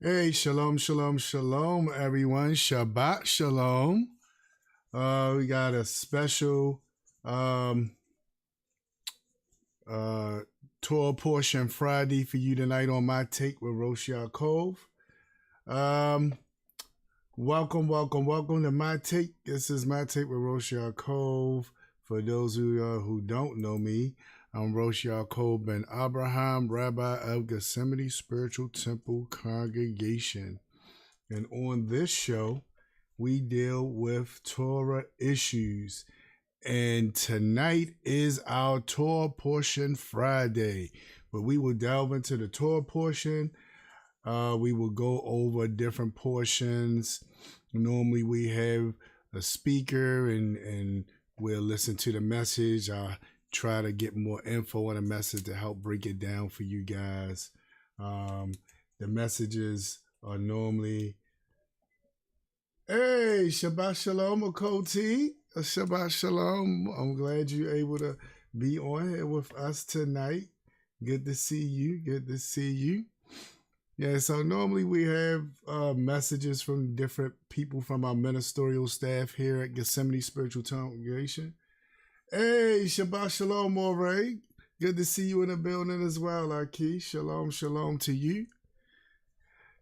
Hey, shalom, shalom, shalom, everyone. Shabbat shalom. We got a special Torah Portion Friday for you tonight on My Take with Rosh Ya'acob. Welcome to My Take. This is My Take with Rosh Ya'acob. For those who don't know me, I'm Rosh Ya'acob ben Abraham, Rabbi of Gethsemane Spiritual Temple Congregation. And on this show, we deal with Torah issues. And tonight is our Torah Portion Friday, where we will delve into the Torah portion. We will go over different portions. Normally we have a speaker and we'll listen to the message. Try to get more info on a message to help break it down for you guys. The messages are normally, hey, Shabbat Shalom, Akoti. Shabbat Shalom. I'm glad you're able to be on here with us tonight. Good to see you. Yeah, so normally we have messages from different people from our ministerial staff here at Gethsemane Spiritual Congregation. Hey, Shabbat Shalom, Moray. Good to see you in the building as well, Aki. Shalom, shalom to you.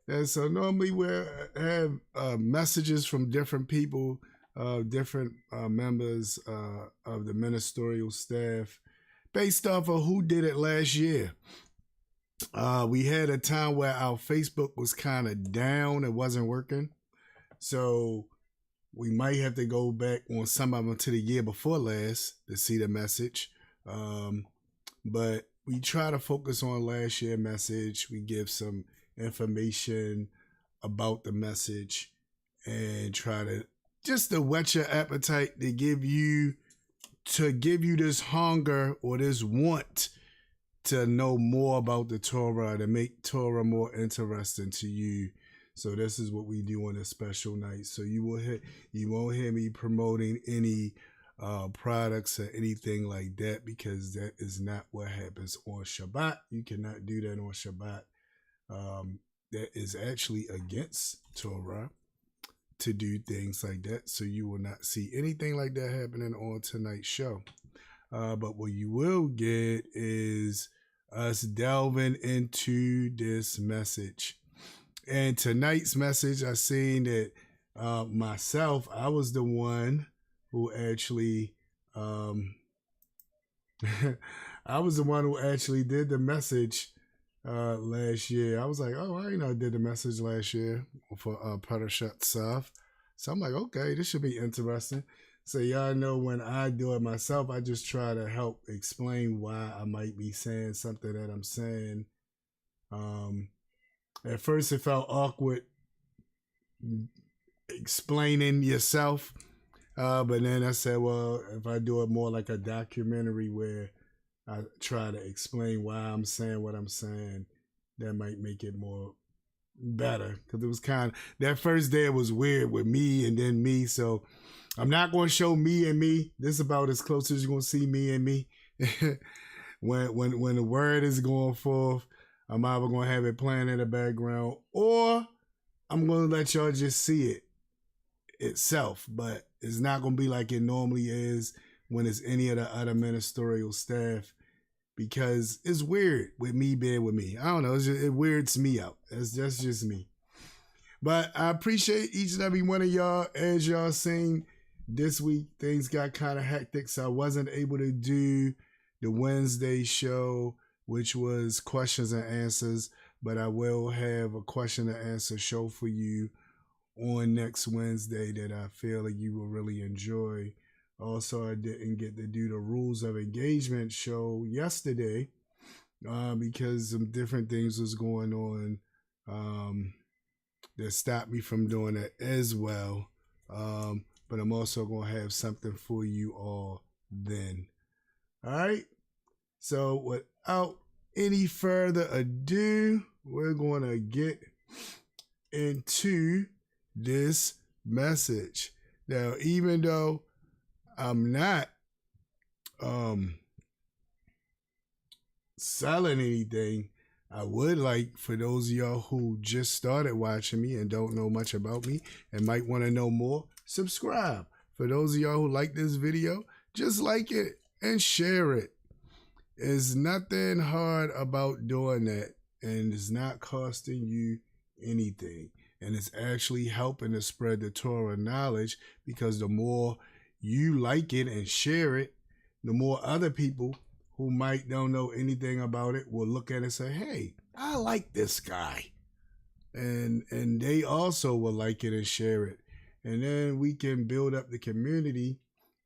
And so normally we have messages from different people, different members of the ministerial staff based off of who did it last year. We had a time where our Facebook was kind of down. It wasn't working. So we might have to go back on some of them to the year before last to see the message. But we try to focus on last year's message. We give some information about the message and try to just to whet your appetite to give you this hunger or this want to know more about the Torah, to make Torah more interesting to you. So this is what we do on a special night. So you won't hear me promoting any products or anything like that, because that is not what happens on Shabbat. You cannot do that on Shabbat. That is actually against Torah to do things like that. So you will not see anything like that happening on tonight's show. But what you will get is us delving into this message. And tonight's message, I seen that myself, I was the one who actually, I was the one who actually did the message last year. I was like, oh, I know I did the message last year for Parshat Tzav. So I'm like, okay, this should be interesting. So y'all know when I do it myself, I just try to help explain why I might be saying something that I'm saying. At first it felt awkward explaining yourself. But then I said, well, if I do it more like a documentary where I try to explain why I'm saying what I'm saying, that might make it more better. Because it was kind of, that first day it was weird with me and then me. So I'm not going to show me and me. This is about as close as you're going to see me and me. When the word is going forth, I'm either going to have it playing in the background or I'm going to let y'all just see it itself. But it's not going to be like it normally is when it's any of the other ministerial staff, because it's weird with me being with me. I don't know. It weirds me out. That's just me. But I appreciate each and every one of y'all. As y'all seen this week, things got kind of hectic, so I wasn't able to do the Wednesday show, which was questions and answers, but I will have a question and answer show for you on next Wednesday that I feel like you will really enjoy. Also, I didn't get to do the rules of engagement show yesterday because some different things was going on that stopped me from doing that as well. But I'm also going to have something for you all then. All right. So without any further ado, we're going to get into this message. Now, even though I'm not selling anything, I would like for those of y'all who just started watching me and don't know much about me and might want to know more, subscribe. For those of y'all who like this video, just like it and share it. There's nothing hard about doing that, and it's not costing you anything. And it's actually helping to spread the Torah knowledge, because the more you like it and share it, the more other people who might don't know anything about it will look at it and say, hey, I like this guy. And they also will like it and share it. And then we can build up the community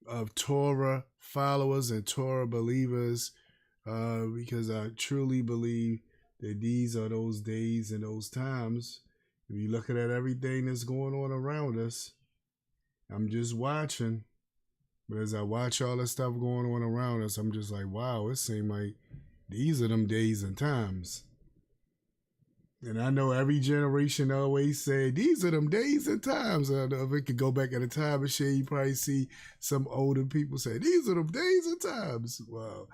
of Torah followers and Torah believers, because I truly believe that these are those days and those times. If you're looking at everything that's going on around us, I'm just watching. But as I watch all the stuff going on around us, I'm just like, wow, it seems like these are them days and times. And I know every generation always say, these are them days and times. I don't know if it could go back at a time machine, you probably see some older people say, these are them days and times. Wow.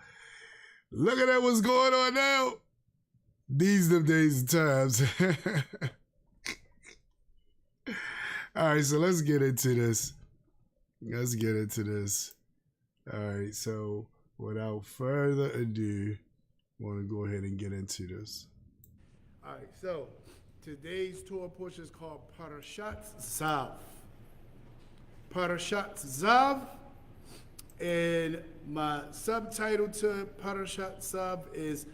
Look at what's going on now. These are them days and times. All right, so let's get into this. All right, so without further ado, I want to go ahead and get into this. All right, so today's Torah portion is called Parshat Tzav. Parshat Tzav, and my subtitle to Parshat Tzav is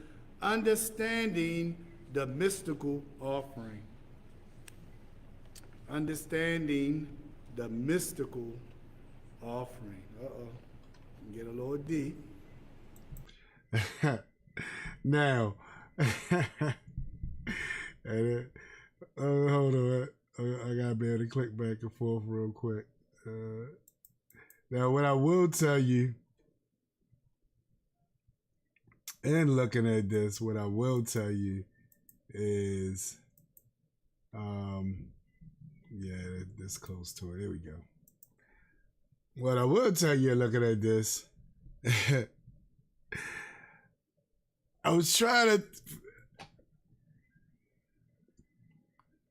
Understanding the Mystical Offering. Understanding the mystical offering. Get a little deep. Now, hold on. I gotta be able to click back and forth real quick. Now, what I will tell you, and looking at this, what I will tell you is, yeah, this close to it. There we go. What I will tell you looking at this, I was trying to,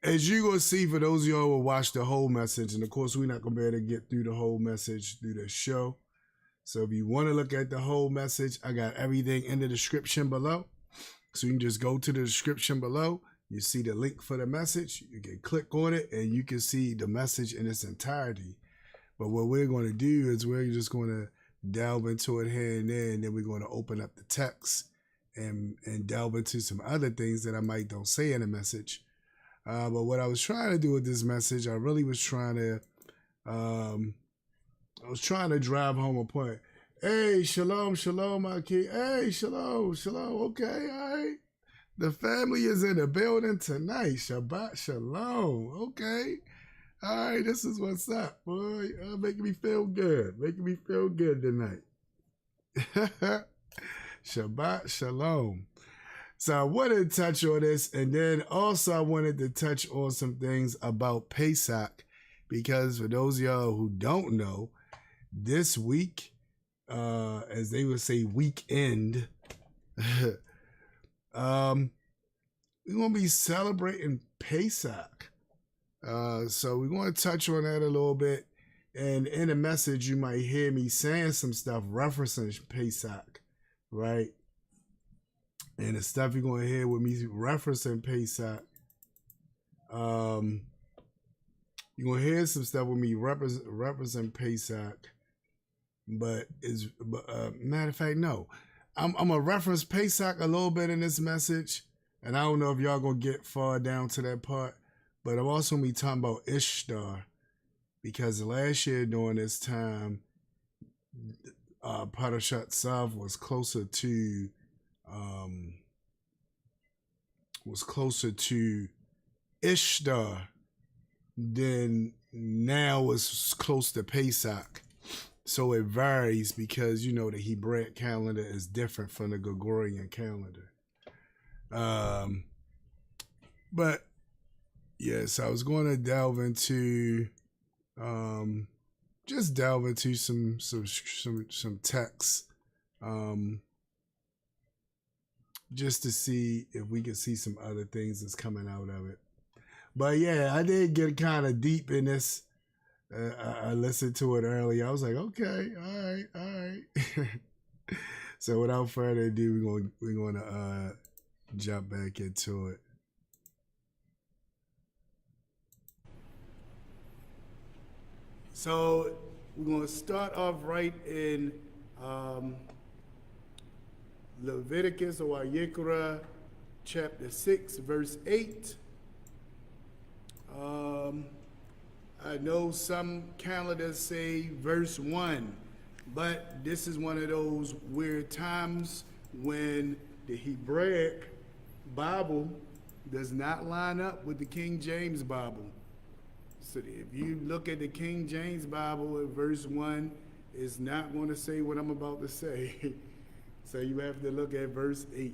as you gonna see, for those of y'all who will watch the whole message, and of course we're not gonna be able to get through the whole message through the show. So if you want to look at the whole message, I got everything in the description below. So you can just go to the description below. You see the link for the message. You can click on it and you can see the message in its entirety. But what we're going to do is we're just going to delve into it here and there, and then we're going to open up the text and delve into some other things that I might don't say in the message. But what I was trying to do with this message, I really was trying to, drive home a point. Hey, shalom, shalom, my kid. Hey, shalom, shalom. Okay, all right. The family is in the building tonight. Shabbat shalom. Okay. All right, this is what's up, boy. Making me feel good. Making me feel good tonight. Shabbat shalom. So I wanted to touch on this, and then also I wanted to touch on some things about Pesach, because for those of y'all who don't know, this week, as they would say, weekend, we're going to be celebrating Pesach. So we're going to touch on that a little bit. And in the message, you might hear me saying some stuff referencing Pesach, right? And the stuff you're going to hear with me referencing Pesach, you're going to hear some stuff with me referencing Pesach. But matter of fact, no. I'm going to reference Pesach a little bit in this message. And I don't know if y'all going to get far down to that part. But I'm also going to be talking about Ishtar. Because last year during this time, Parshat Tzav was closer to Ishtar than now was close to Pesach. So it varies because, you know, the Hebraic calendar is different from the Gregorian calendar. But yes, I was going to delve into some texts just to see if we could see some other things that's coming out of it. But yeah, I did get kind of deep in this. I listened to it earlier. I was like, okay, all right. So without further ado, we're gonna jump back into it. So we're gonna start off right in Leviticus or YHWH, chapter 6, verse 8. I know some calendars say verse 1, but this is one of those weird times when the Hebraic Bible does not line up with the King James Bible. So if you look at the King James Bible at verse 1, it's not going to say what I'm about to say. So you have to look at verse 8.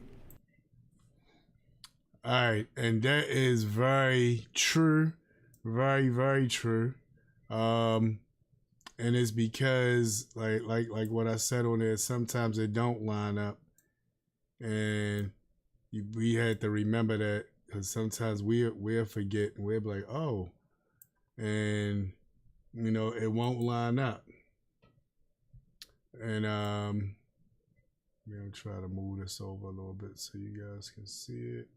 All right, and that is very true. Very, very true. And it's because like what I said on there, sometimes it don't line up. And we had to remember that, because sometimes we'll forget and we'll be like, oh, and it won't line up. And I'm gonna try to move this over a little bit so you guys can see it.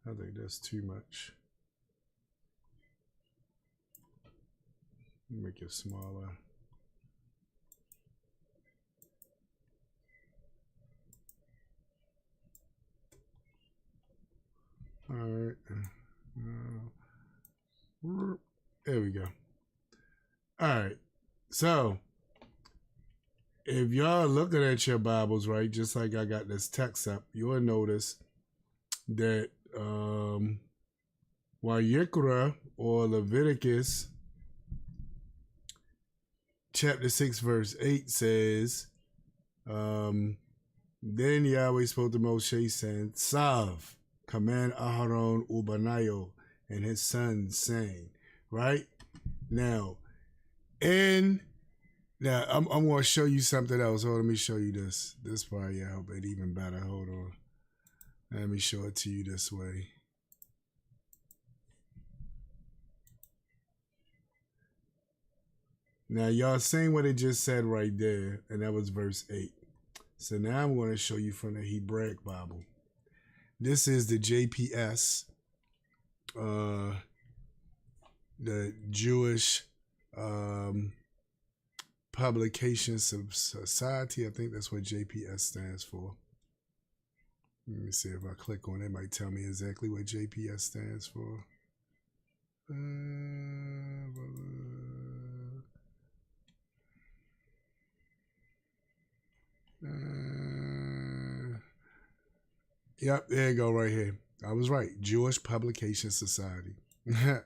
I think that's too much. Make it smaller. All right. There we go. All right. So if y'all looking at your Bibles, right, just like I got this text up, you'll notice that YHWH or Leviticus chapter 6 verse 8 says, then Yahweh spoke to Moshe saying, Tzav, command Aharon Ubanayo and his sons, saying, right? Now I'm going to show you something else. Hold on, let me show you this. This probably help it even better. Hold on. Let me show it to you this way. Now, y'all seen what it just said right there, and that was verse 8. So now I'm going to show you from the Hebraic Bible. This is the JPS, the Jewish Publication Society. I think that's what JPS stands for. Let me see if I click on it. It might tell me exactly what JPS stands for. Yep, there you go right here. I was right. Jewish Publication Society. All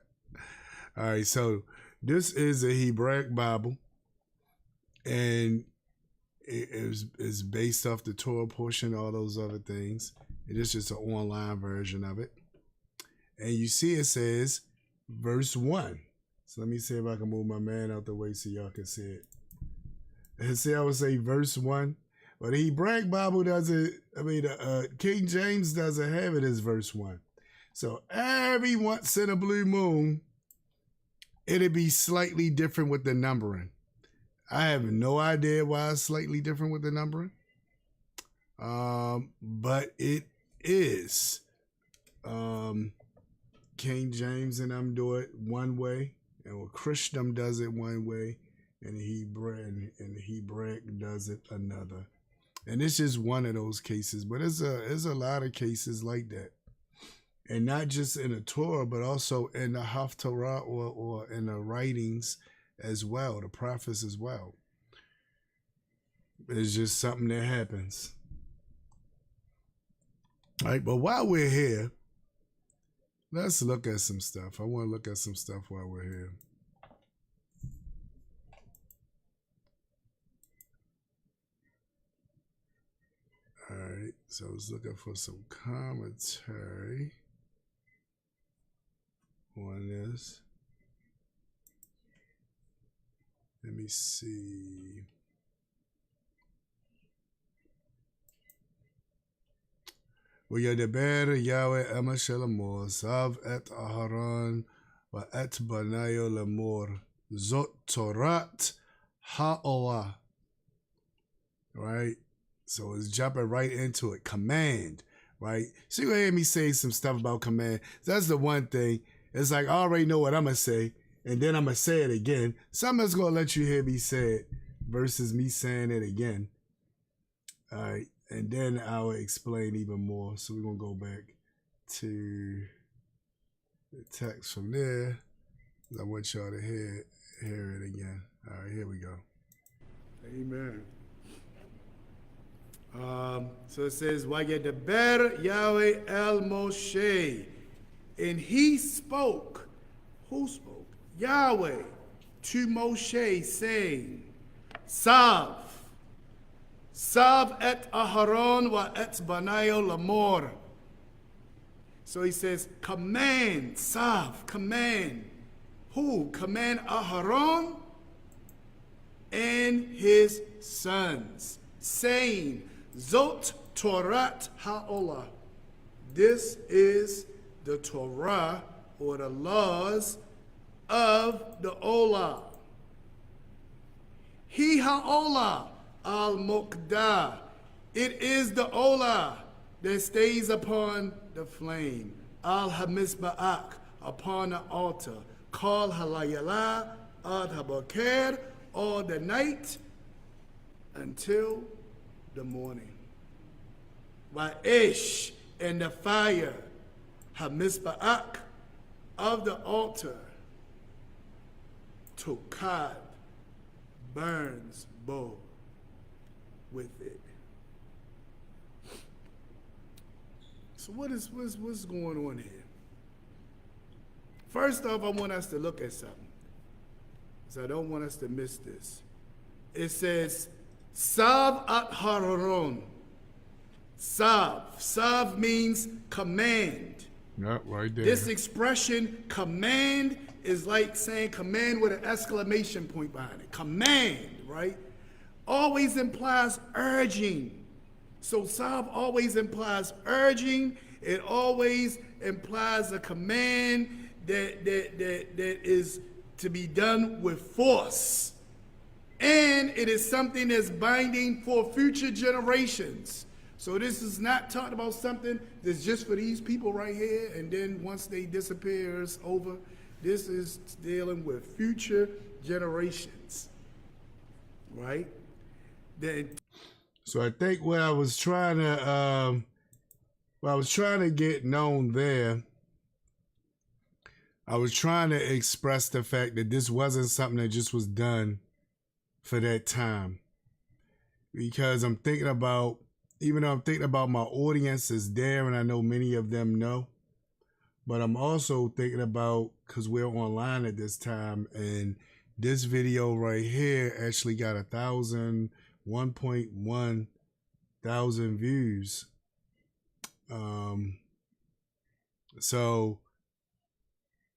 right, so this is a Hebraic Bible, and it is based off the Torah Portion, all those other things. It is just an online version of it. And you see it says verse 1. So let me see if I can move my man out the way so y'all can see it. And see, I would say verse 1. But the Hebraic Bible doesn't, King James doesn't have it as verse 1. So every once in a blue moon, it'd be slightly different with the numbering. I have no idea why it's slightly different with the numbering. But it is. King James and them do it one way, and Christendom does it one way, and the Hebraic does it another. And it's just one of those cases, but there's a lot of cases like that. And not just in the Torah, but also in the Haftarah or in the writings as well, the prophets as well. It's just something that happens. All right, but while we're here, let's look at some stuff. I want to look at some stuff while we're here. All right, so I was looking for some commentary on this. Let me see. וידבר יהוה אמא של אמור, סב את אהרון ואת בניו לאמור, זאת תורת ha'olah. Right? So it's jumping right into it. Command. Right? So you hear me say some stuff about command. That's the one thing. It's like I already know what I'm going to say, and then I'm going to say it again. Somebody's going to let you hear me say it versus me saying it again. All right. And then I'll explain even more. So we're going to go back to the text from there. I want y'all to hear it again. All right, here we go. Amen. So it says, Vayedaber Yahweh el Moshe. And he spoke. Who spoke? Yahweh to Moshe, saying, Sav et Aharon wa et banayo lamor. So he says, command, Sav, command. Who? Command Aharon and his sons, saying, Zot Torat Ha'olah. This is the Torah, or the laws of the Olah. He Ha'olah al-Mokdah. It is the Olah that stays upon the flame. Al-Hamizba'ak, upon the altar. Kol halayala ad habaker, all the night until the morning. Va'ish, and the fire, hamizba'ak, of the altar, tokad, burns both with it. So what's going on here? First off, I want us to look at something, because I don't want us to miss this. It says, Sav at Hararon. Sav. Sav means command. Yep, right there. This expression, command, is like saying command with an exclamation point behind it. Command, right? Always implies urging. So Sav always implies urging. It always implies a command that is to be done with force. And it is something that's binding for future generations. So this is not talking about something that's just for these people right here, and then once they disappear, it's over. This is dealing with future generations, right? So I think what I was trying to get known there, I was trying to express the fact that this wasn't something that just was done for that time. Because I'm thinking about, even though I'm thinking about my audience is there, and I know many of them know, but I'm also thinking about, because we're online at this time, and this video right here actually got 1.1 thousand views. So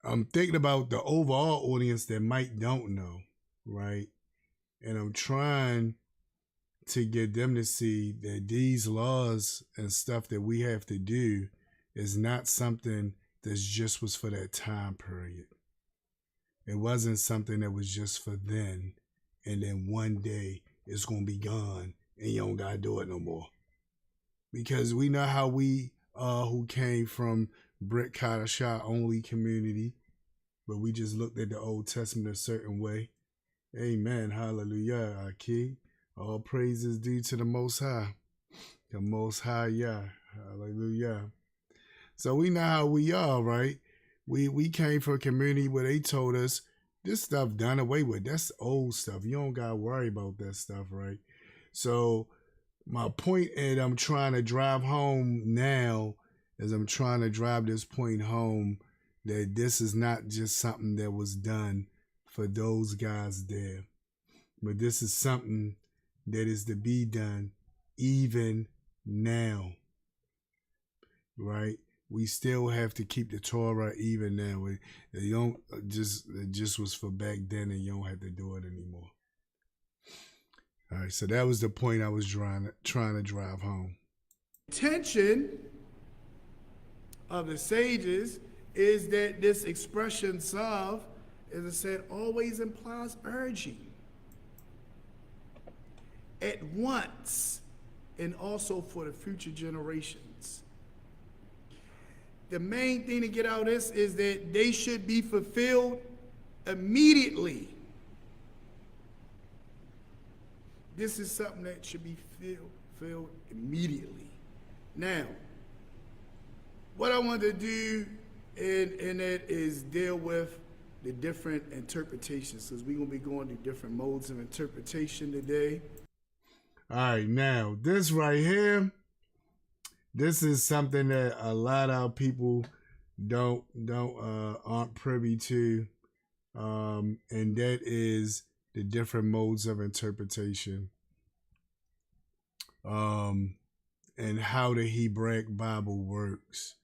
I'm thinking about the overall audience that don't know, right? And I'm trying to get them to see that these laws and stuff that we have to do is not something that just was for that time period. It wasn't something that was just for then, and then one day it's going to be gone and you don't got to do it no more. Because we know how we who came from Brit Kadashah only community, but we just looked at the Old Testament a certain way. Amen. Hallelujah. Our King. All praises due to the Most High. The Most High, Yah. Hallelujah. So we know how we are, right? We came from a community where they told us this stuff done away with. That's old stuff. You don't got to worry about that stuff, right? So my point that I'm trying to drive home now is I'm trying to drive this point home that this is not just something that was done for those guys there, but this is something that is to be done even now, right? We still have to keep the Torah even now. It just was for back then, and you don't have to do it anymore. All right, so that was the point I was trying to drive home. Intention of the sages is that this expression Tzav, as I said, always implies urging at once and also for the future generations. The main thing to get out of this is that they should be fulfilled immediately. This is something that should be fulfilled immediately. Now, what I want to do in that is deal with the different interpretations, because we're going to be going through different modes of interpretation today. All right, now this right here, this is something that a lot of people aren't privy to, and that is the different modes of interpretation, and how the Hebraic Bible works.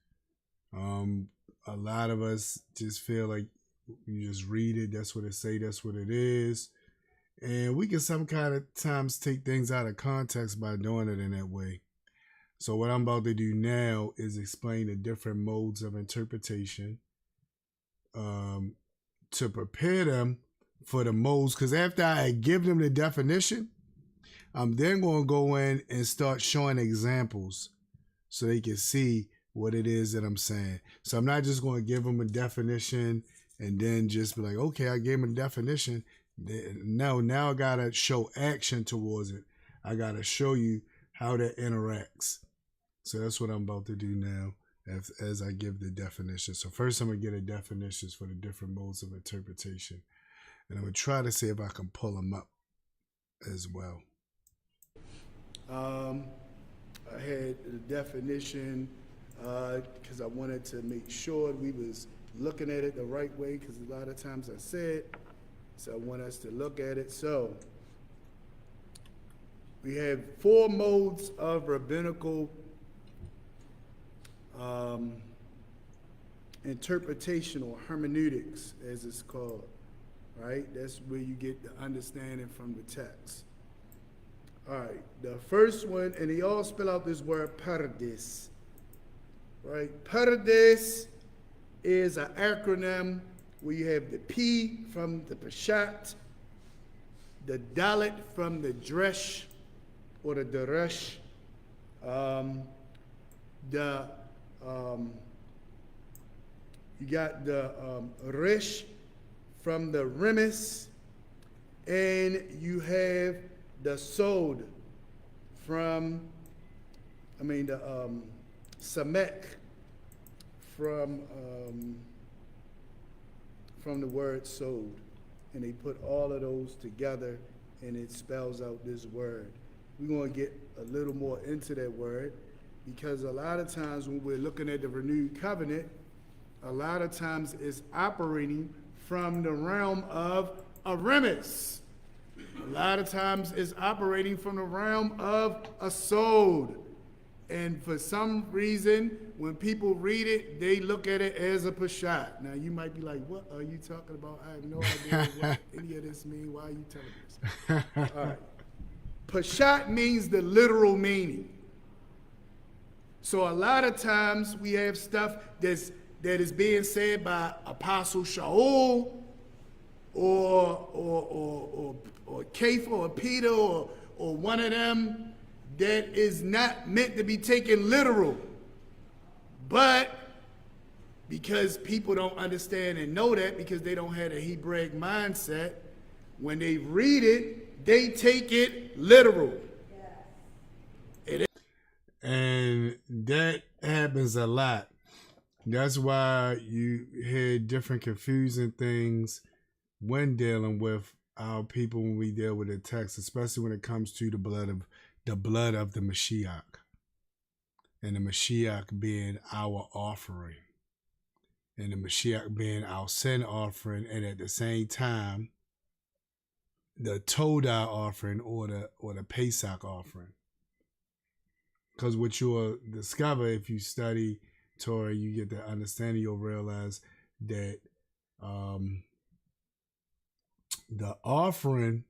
A lot of us just feel like you just read it, that's what it say, that's what it is. And we can some kind of times take things out of context by doing it in that way. So what I'm about to do now is explain the different modes of interpretation, to prepare them for the modes. Because after I give them the definition, I'm then going to go in and start showing examples so they can see what it is that I'm saying. So I'm not just going to give them a definition and then just be like, okay, I gave them a definition. No, now I got to show action towards it. I got to show you how that interacts. So that's what I'm about to do now as I give the definition. So first I'm going to get the definitions for the different modes of interpretation. And I'm going to try to see if I can pull them up as well. I had the definition because I wanted to make sure we was looking at it the right way, because a lot of times I said, so I want us to look at it. So we have 4 modes of rabbinical interpretation, or hermeneutics as it's called, right? That's where you get the understanding from the text. All right, the first one, and they all spell out this word paradis, right? Paradis is an acronym where you have the P from the Parshat, the Dalet from the Dresh or the Deresh, you got the Resh from the Remes, and you have the Sod from, the Samek from the word sod. And they put all of those together and it spells out this word. We're going to get a little more into that word, because a lot of times when we're looking at the renewed covenant, a lot of times it's operating from the realm of a remes. A lot of times it's operating from the realm of a sod. And for some reason, when people read it, they look at it as a Parshat. Now, you might be like, what are you talking about? I have no idea what any of this means. Why are you telling this? All right. Parshat means the literal meaning. So a lot of times we have stuff that is being said by Apostle Shaul or Kepha or Peter or one of them, that is not meant to be taken literal. But because people don't understand and know that, because they don't have a Hebraic mindset, when they read it, they take it literal. And that happens a lot. That's why you hear different confusing things when dealing with our people when we deal with the text, especially when it comes to the blood of the Mashiach, and the Mashiach being our offering, and the Mashiach being our sin offering, and at the same time the Todah offering or the Pesach offering. Because what you'll discover if you study Torah, you get the understanding, you'll realize that the offering,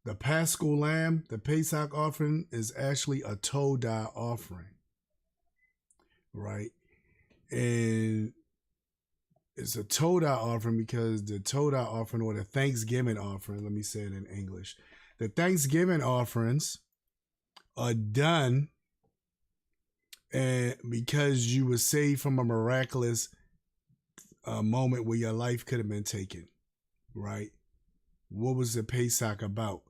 the Paschal Lamb, the Pesach offering, is actually a Todah offering. right? And it's a Torah offering because the Torah offering, or the Thanksgiving offering, let me say it in English. The Thanksgiving offerings are done and because you were saved from a miraculous moment where your life could have been taken, right? What was the Pesach about?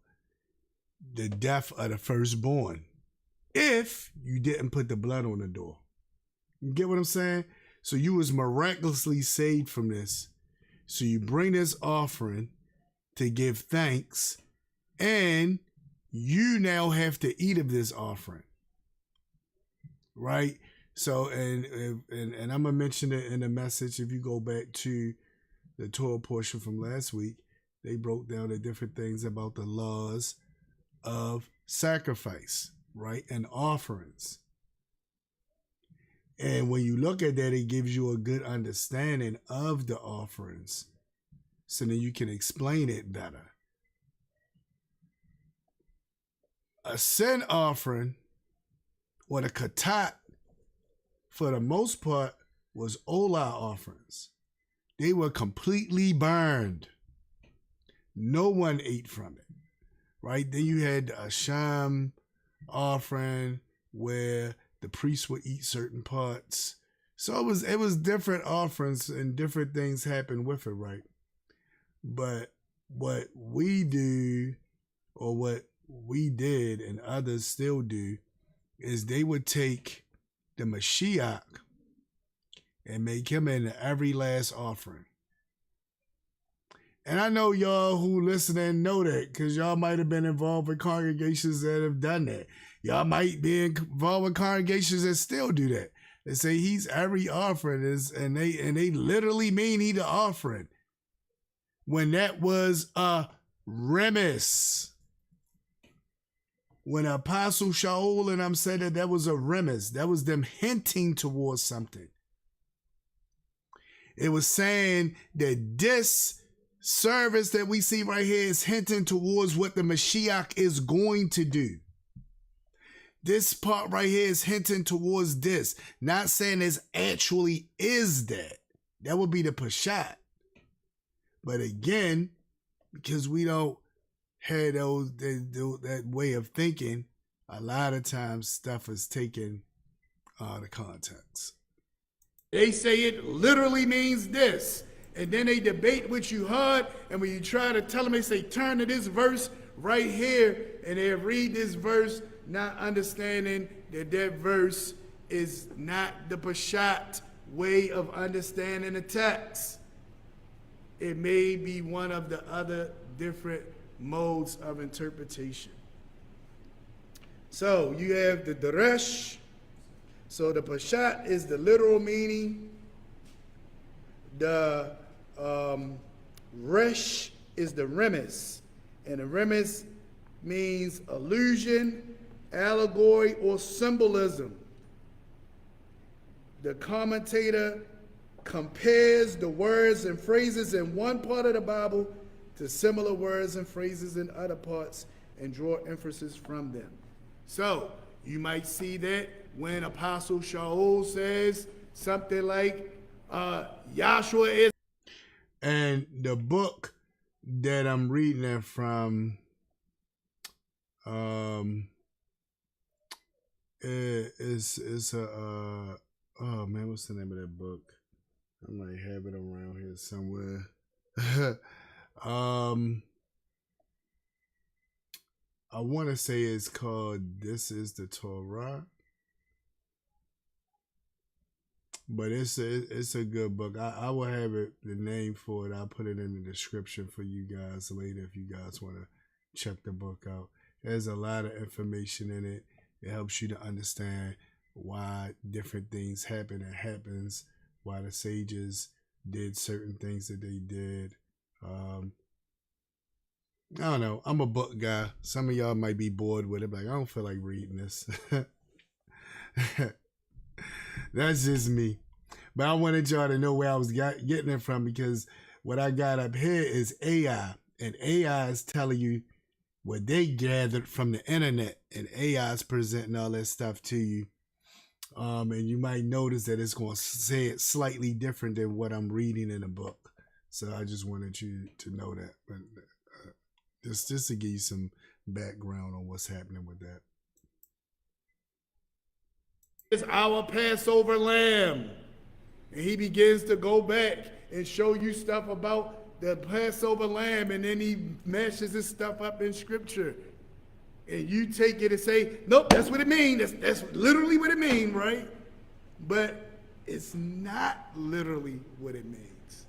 The death of the firstborn. If you didn't put the blood on the door. You get what I'm saying? So you was miraculously saved from this. So you bring this offering to give thanks, and you now have to eat of this offering. Right? So, and I'm going to mention it in the message. If you go back to the Torah portion from last week, they broke down the different things about the laws of sacrifice, right? And offerings. And when you look at that, it gives you a good understanding of the offerings. So then you can explain it better. A sin offering, or the katat, for the most part, was olah offerings. They were completely burned. No one ate from it, right? Then you had the asham offering, where the priest would eat certain parts. So it was different offerings and different things happened with it, right? But what we do, or what we did and others still do, is they would take the Mashiach and make him into every last offering. And I know y'all who listening know that, because y'all might have been involved with congregations that have done that. Y'all might be involved with congregations that still do that. They say he's every offering, and they literally mean he the offering, when that was a remes. When Apostle Shaul and them said that was a remes, that was them hinting towards something. It was saying that this service that we see right here is hinting towards what the Mashiach is going to do. This part right here is hinting towards this. Not saying this actually is that. That would be the Parshat. But again, because we don't have that way of thinking, a lot of times stuff is taken out of context. They say it literally means this. And then they debate what you heard. And when you try to tell them, they say, turn to this verse right here. And they read this verse, not understanding that that verse is not the Parshat way of understanding the text. It may be one of the other different modes of interpretation. So you have the Daresh. So the Parshat is the literal meaning. The Resh is the remes. And the remes means allusion, allegory, or symbolism. The commentator compares the words and phrases in one part of the Bible to similar words and phrases in other parts and draw emphasis from them. So you might see that when Apostle Shaul says something like, Yahshua is. And the book that I'm reading it from, is a, oh man, what's the name of that book? I might have it around here somewhere. I want to say it's called This is the Torah. But it's a good book. I will have the name for it. I'll put it in the description for you guys later if you guys want to check the book out. There's a lot of information in it. It helps you to understand why different things happen and happens, why the sages did certain things that they did. I don't know. I'm a book guy. Some of y'all might be bored with it, but I don't feel like reading this. That's just me. But I wanted y'all to know where I was getting it from, because what I got up here is AI. And AI is telling you what they gathered from the internet. And AI is presenting all that stuff to you. And you might notice that it's going to say it slightly different than what I'm reading in the book. So I just wanted you to know that. But just to give you some background on what's happening with that. It's our Passover lamb. And he begins to go back and show you stuff about the Passover lamb, and then he mashes his stuff up in scripture. And you take it and say, nope, that's what it means. That's literally what it means, right? But it's not literally what it means.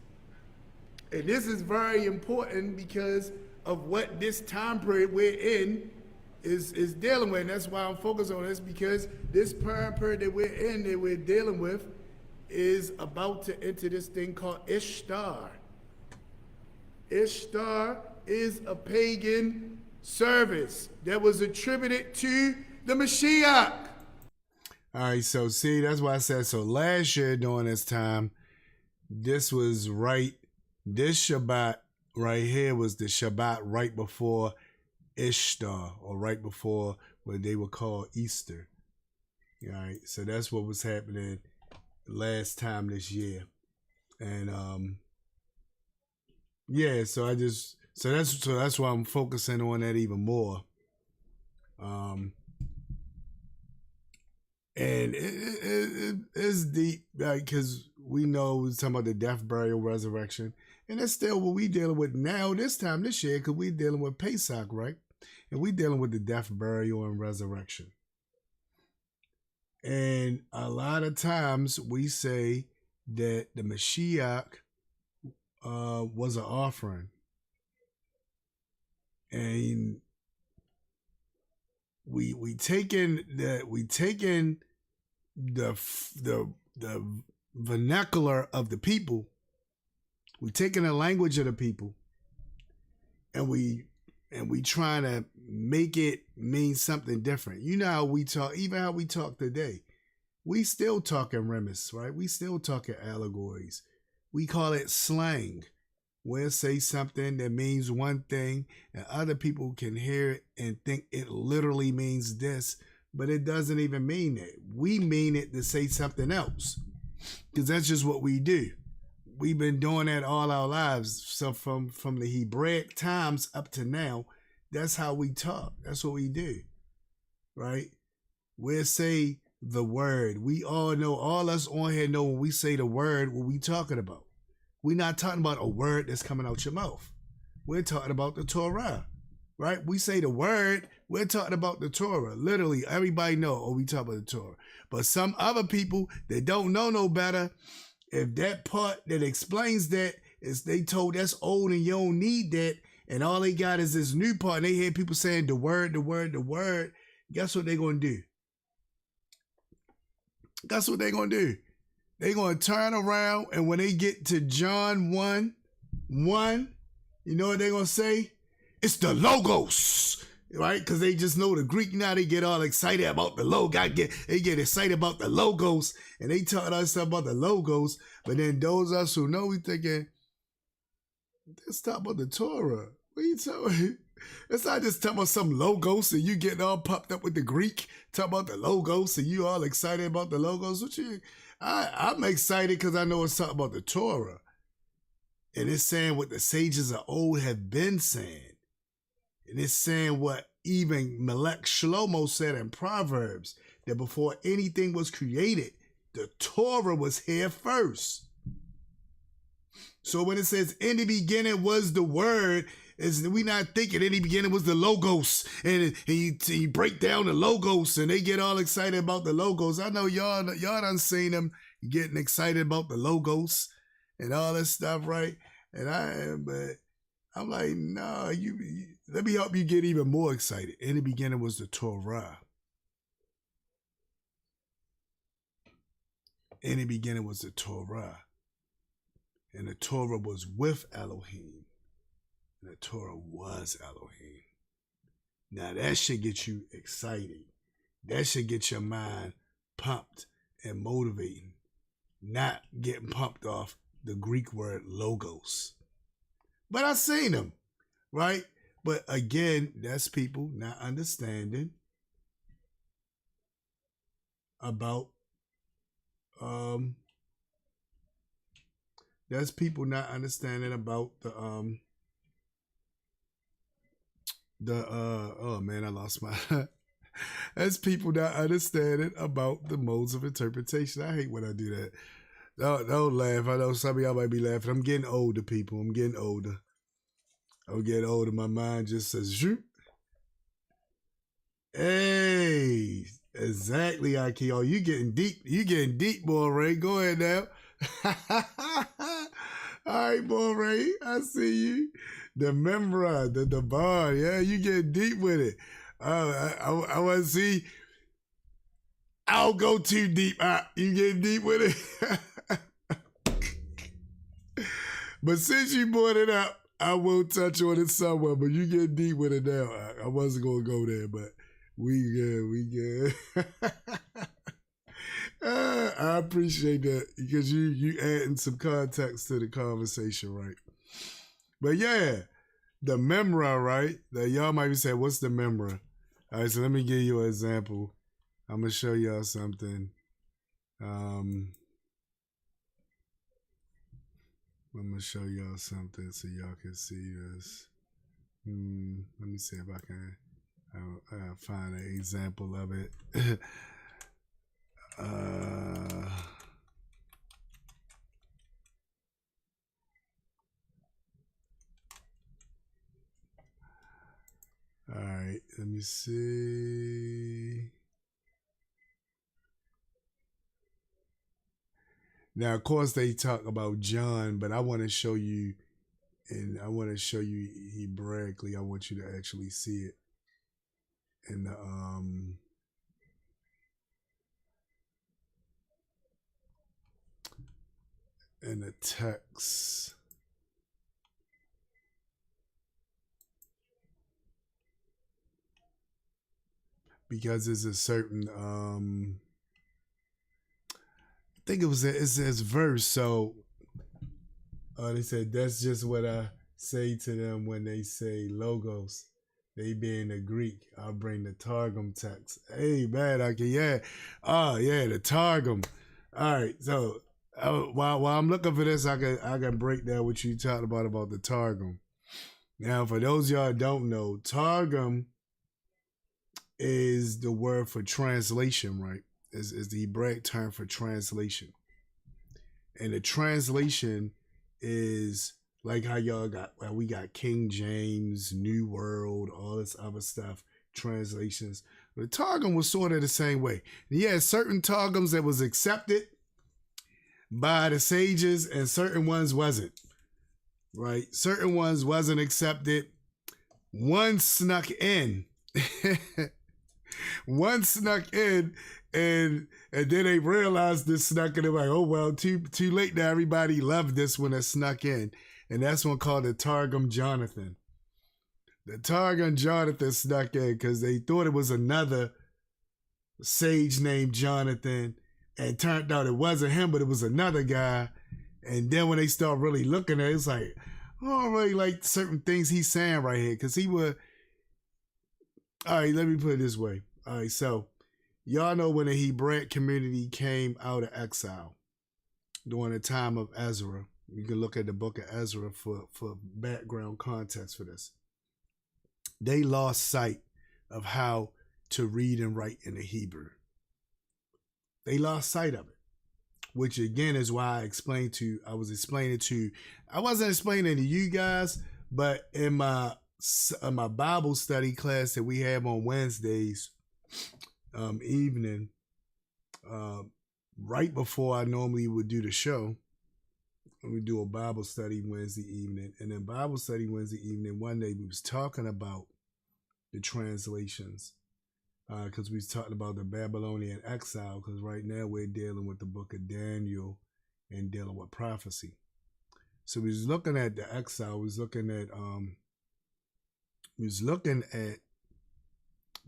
And this is very important because of what this time period we're in is dealing with. And that's why I'm focused on this, because this time period that we're in, that we're dealing with, is about to enter this thing called Ishtar. Ishtar is a pagan service that was attributed to the Mashiach. All right, so see, that's why I said, so last year during this time, this was right, this Shabbat right here was the Shabbat right before Ishtar, or right before what they would call Easter. All right, so that's what was happening last time this year. And yeah, so that's why I'm focusing on that even more. And it's deep, because we know we're talking about the death, burial, resurrection, and that's still what we dealing with now this time this year, because we dealing with Pesach, right? And we dealing with the death, burial, and resurrection. And a lot of times we say that the Mashiach was an offering, and we taking the vernacular of the people, we taking the language of the people, and we trying to make it mean something different. You know how we talk, even how we talk today. We still talking remiss, right? We still talking allegories. We call it slang. We'll say something that means one thing, and other people can hear it and think it literally means this, but it doesn't even mean that. We mean it to say something else, because that's just what we do. We've been doing that all our lives. So from the Hebraic times up to now, that's how we talk. That's what we do, right? We'll say the word. We all know, all us on here know when we say the word, what we talking about. We're not talking about a word that's coming out your mouth. We're talking about the Torah, right? We say the word, we're talking about the Torah. Literally, everybody know, oh, we talk about the Torah. But some other people that don't know no better, if that part that explains that is they told that's old and you don't need that, and all they got is this new part, and they hear people saying the word, the word, the word, guess what they're going to do? That's what they're going to do. They're going to turn around, and when they get to John 1:1, you know what they're going to say? It's the Logos, right? Because they just know the Greek now. They get all excited about the Logos. They get excited about the Logos, and they taught us about the Logos. But then those of us who know, we thinking, let's talk about the Torah. What are you talking? It's not just talking about some Logos and you getting all popped up with the Greek. Talk about the Logos and you all excited about the Logos. I'm excited because I know it's talking about the Torah. And it's saying what the sages of old have been saying. And it's saying what even Melech Shlomo said in Proverbs, that before anything was created, the Torah was here first. So when it says in the beginning was the word, we not thinking in the beginning was the Logos, and you break down the Logos and they get all excited about the Logos. I know y'all done seen them getting excited about the Logos and all this stuff, right? But I'm like, no, let me help you get even more excited. In the beginning was the Torah. In the beginning was the Torah. And the Torah was with Elohim. And the Torah was Elohim. Now that should get you excited. That should get your mind pumped and motivating. Not getting pumped off the Greek word logos. But I seen them, right? But again, that's people not understanding about That's people not understanding about oh man, I lost my that's people not understanding about the modes of interpretation. I hate when I do that. Don't laugh. I know some of y'all might be laughing. I'm getting older, people. I'm getting older. My mind just says, shoot. Hey, exactly, Aki. Oh, you getting deep. You getting deep, boy, Ray. Go ahead now. All right, boy, Ray. I see you. The memra, the bar. Yeah, you get deep with it. I want to see. I'll go too deep. You get deep with it. But since you brought it up, I will touch on it somewhere. But you get deep with it now. I wasn't going to go there, but we good. I appreciate that because you adding some context to the conversation, right? But yeah, the memra, right? That y'all might be saying, what's the memra? All right, so let me give you an example. I'm gonna show y'all something. I'm gonna show y'all something so y'all can see this. Let me see if I can find an example of it. All right, let me see. Now, of course, they talk about John, but I want to show you, and I want to show you Hebraically. I want you to actually see it in the text. Because it's a certain I think it says verse. So they said that's just what I say to them when they say logos. They being the Greek, I'll bring the Targum text. Hey man, yeah. Oh yeah, the Targum. All right, so while I'm looking for this, I can break down what you talked about the Targum. Now, for those of y'all who don't know, Targum is the word for translation, right? Is the Hebraic term for translation. And the translation is like how y'all we got King James, New World, all this other stuff, translations. The Targum was sort of the same way. You had certain Targums that was accepted by the sages and certain ones wasn't, right? Certain ones wasn't accepted. One snuck in. One snuck in, and then they realized this snuck in. They're like, oh well, too late now. Everybody loved this one that snuck in, and that's one called the Targum Jonathan. The Targum Jonathan snuck in because they thought it was another sage named Jonathan, and turned out it wasn't him, but it was another guy. And then when they start really looking at it, it's like, I don't really like certain things he's saying right here because he would. All right, let me put it this way. All right, so y'all know when the Hebraic community came out of exile during the time of Ezra. You can look at the book of Ezra for background context for this. They lost sight of how to read and write in the Hebrew. They lost sight of it, which again is why I wasn't explaining to you guys, but in my Bible study class that we have on Wednesdays evening, right before I normally would do the show, we do a Bible study Wednesday evening. And then Bible study Wednesday evening, one day we was talking about the translations because we was talking about the Babylonian exile, because right now we're dealing with the book of Daniel and dealing with prophecy. So we was looking at the exile. We was looking at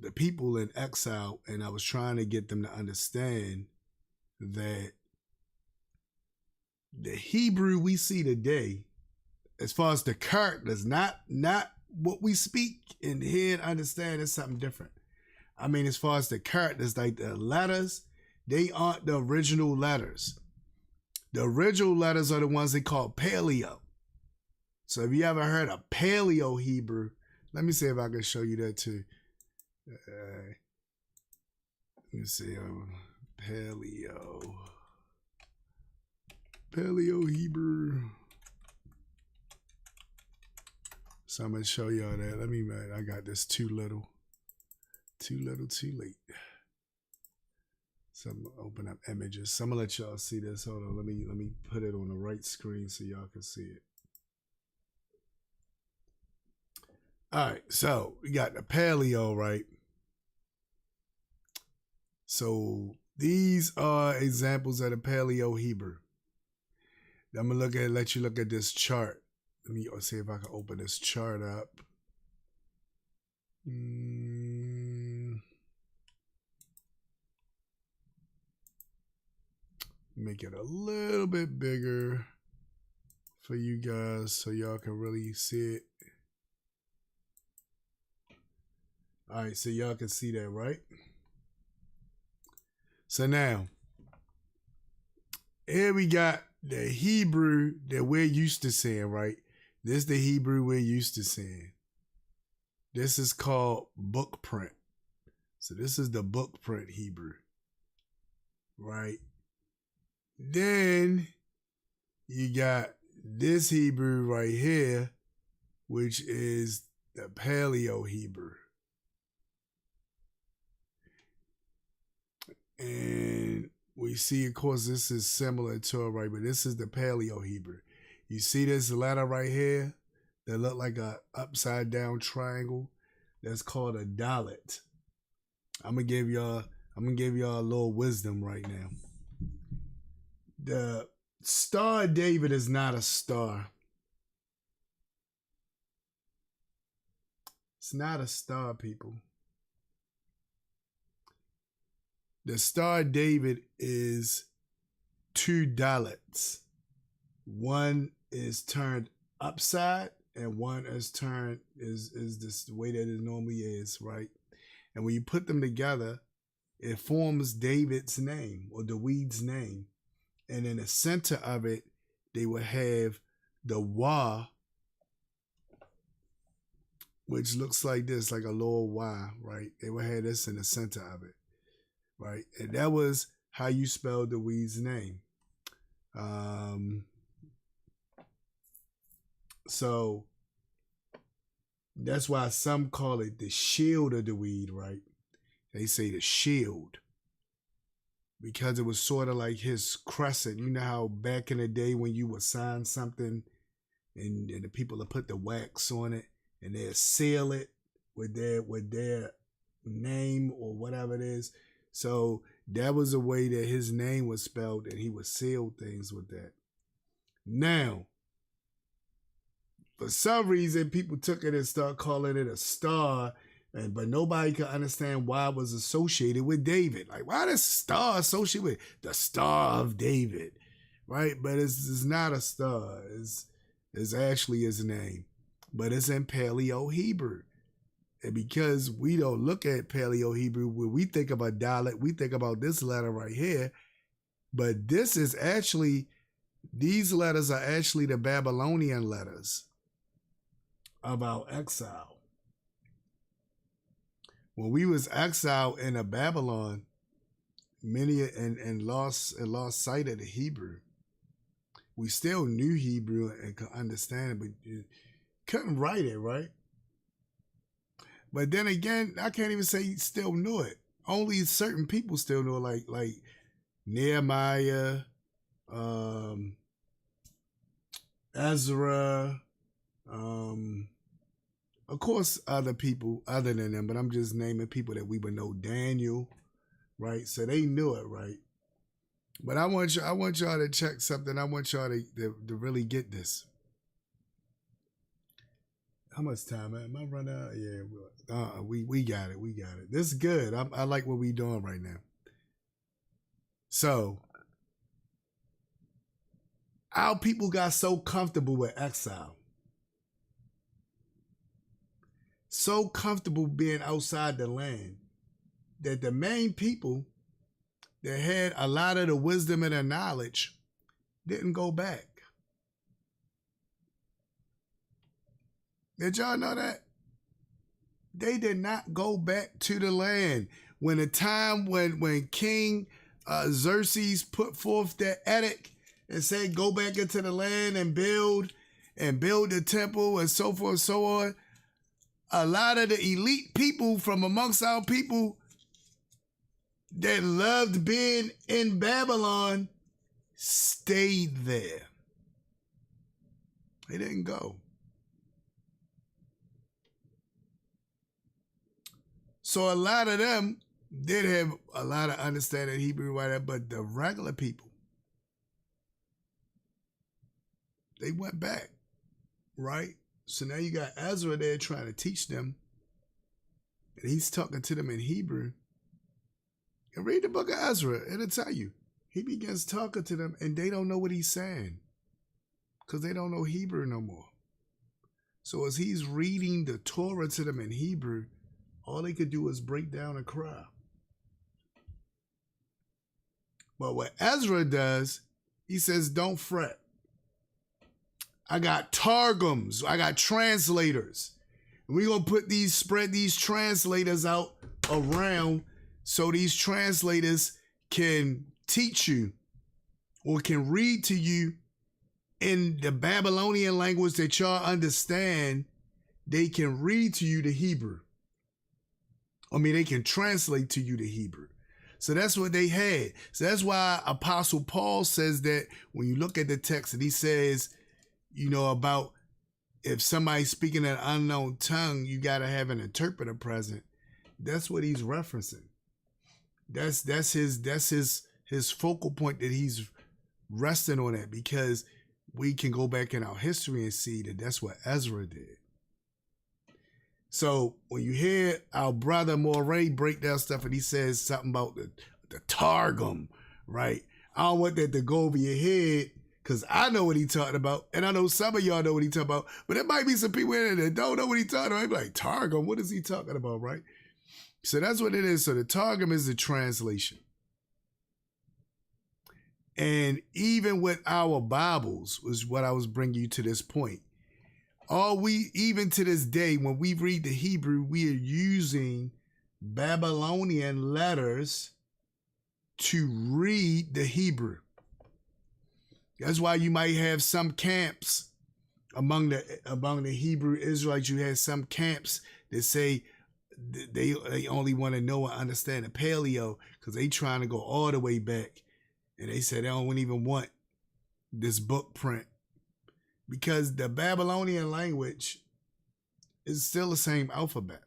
the people in exile, and I was trying to get them to understand that the Hebrew we see today, as far as the characters, not what we speak and hear and understand, is something different. I mean, as far as the characters, like the letters, they aren't the original letters. The original letters are the ones they call Paleo. So if you ever heard of Paleo Hebrew, let me see if I can show you that too. Let me see. Paleo Hebrew. So I'm going to show y'all that. I got this too little, too late. So I'm going to open up images. So I'm going to let y'all see this. Hold on. Let me put it on the right screen so y'all can see it. All right. So we got the Paleo, right? So these are examples of the Paleo Hebrew. I'm going to let you look at this chart. Let me see if I can open this chart up. Make it a little bit bigger for you guys so y'all can really see it. All right, so y'all can see that, right? So now, here we got the Hebrew that we're used to saying, right? This is the Hebrew we're used to saying. This is called book print. So this is the book print Hebrew, right? Then you got this Hebrew right here, which is the Paleo Hebrew. And we see, of course, this is similar to it, right? But this is the Paleo Hebrew. You see this letter right here that look like a upside down triangle? That's called a dalet. I'm gonna give y'all a little wisdom right now. The Star of David is not a star. It's not a star, people. The Star of David is two dalets. One is turned upside and one is turned is this the way that it normally is, right? And when you put them together, it forms David's name or David's name. And in the center of it, they will have the Wa, which looks like this, like a little Y, right? They will have this in the center of it, right? And that was how you spell David's name. So that's why some call it the shield of David, right? They say the shield because it was sort of like his crescent. You know how back in the day when you would sign something and the people would put the wax on it and they'd seal it with their name or whatever it is. So that was a way that his name was spelled and he would seal things with that. Now, for some reason, people took it and started calling it a star, but nobody could understand why it was associated with David. Like, why does star associated with the Star of David, right? But it's not a star. It's actually his name, but it's in Paleo Hebrew. And because we don't look at Paleo Hebrew, when we think about Dalet, we think about this letter right here. But this is actually, these letters are actually the Babylonian letters of our exile. When we was exiled in Babylon, many and lost sight of the Hebrew. We still knew Hebrew and could understand it, but you couldn't write it, right? But then again, I can't even say still knew it. Only certain people still knew it, like Nehemiah, Ezra, of course, other people other than them, but I'm just naming people that we would know. Daniel, right? So they knew it, right? But I want y'all to check something. I want y'all to really get this. How much time? Am I running out? Yeah, we got it. We got it. This is good. I like what we doing right now. So, our people got so comfortable with exile. So comfortable being outside the land that the main people that had a lot of the wisdom and the knowledge didn't go back. Did y'all know that? They did not go back to the land. When the time when King Xerxes put forth that edict and said, go back into the land and build the temple and so forth and so on, a lot of the elite people from amongst our people that loved being in Babylon stayed there. They didn't go. So a lot of them did have a lot of understanding of Hebrew, whatever, but the regular people, they went back, right? So now you got Ezra there trying to teach them, and he's talking to them in Hebrew. And read the book of Ezra, it'll tell you. He begins talking to them, and they don't know what he's saying because they don't know Hebrew no more. So as he's reading the Torah to them in Hebrew, all they could do is break down and cry. But what Ezra does, he says, don't fret. I got targums. I got translators. And we're going to spread these translators out around so these translators can teach you or can read to you in the Babylonian language that y'all understand. They can read to you the Hebrew. They can translate to you the Hebrew. So that's what they had. So that's why Apostle Paul says that when you look at the text and he says, about if somebody's speaking an unknown tongue, you got to have an interpreter present. That's what he's referencing. That's his focal point that he's resting on it, because we can go back in our history and see that that's what Ezra did. So when you hear our brother Moray break down stuff and he says something about the Targum, right? I don't want that to go over your head, because I know what he's talking about, and I know some of y'all know what he's talking about, but there might be some people in there that don't know what he's talking about. They be like, Targum, what is he talking about, right? So that's what it is. So the Targum is the translation. And even with our Bibles, was what I was bringing you to this point. Even to this day, when we read the Hebrew, we are using Babylonian letters to read the Hebrew. That's why you might have some camps among the Hebrew Israelites. You have some camps that say they only want to know and understand the Paleo because they trying to go all the way back, and they said they don't even want this book print, because the Babylonian language is still the same alphabet,